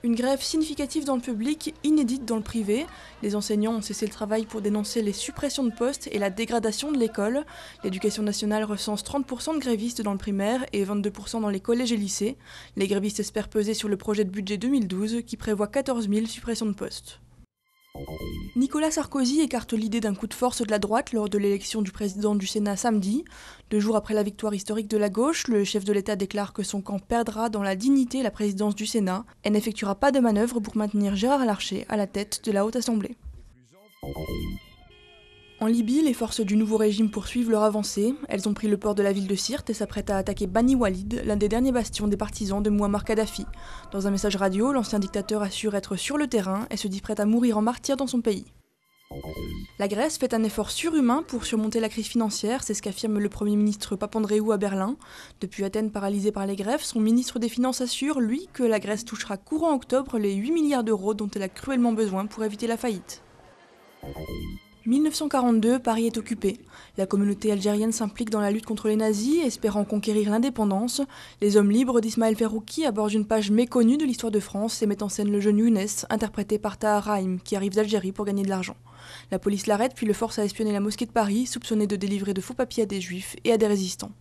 Une grève significative dans le public, inédite dans le privé. Les enseignants ont cessé le travail pour dénoncer les suppressions de postes et la dégradation de l'école. L'éducation nationale recense 30% de grévistes dans le primaire et 22% dans les collèges et lycées. Les grévistes espèrent peser sur le projet de budget 2012 qui prévoit 14 000 suppressions de postes. Nicolas Sarkozy écarte l'idée d'un coup de force de la droite lors de l'élection du président du Sénat samedi. 2 jours après la victoire historique de la gauche, le chef de l'État déclare que son camp perdra dans la dignité la présidence du Sénat et n'effectuera pas de manœuvre pour maintenir Gérard Larcher à la tête de la Haute Assemblée. En Libye, les forces du nouveau régime poursuivent leur avancée. Elles ont pris le port de la ville de Sirte et s'apprêtent à attaquer Bani Walid, l'un des derniers bastions des partisans de Mouammar Kadhafi. Dans un message radio, l'ancien dictateur assure être sur le terrain et se dit prêt à mourir en martyr dans son pays. La Grèce fait un effort surhumain pour surmonter la crise financière, c'est ce qu'affirme le Premier ministre Papandréou à Berlin. Depuis Athènes paralysée par les grèves, son ministre des Finances assure, lui, que la Grèce touchera courant octobre les 8 milliards d'euros dont elle a cruellement besoin pour éviter la faillite. 1942, Paris est occupé. La communauté algérienne s'implique dans la lutte contre les nazis, espérant conquérir l'indépendance. Les hommes libres d'Ismaël Ferrouki abordent une page méconnue de l'histoire de France et mettent en scène le jeune Younes, interprété par Tahar Rahim, qui arrive d'Algérie pour gagner de l'argent. La police l'arrête puis le force à espionner la mosquée de Paris, soupçonné de délivrer de faux papiers à des juifs et à des résistants.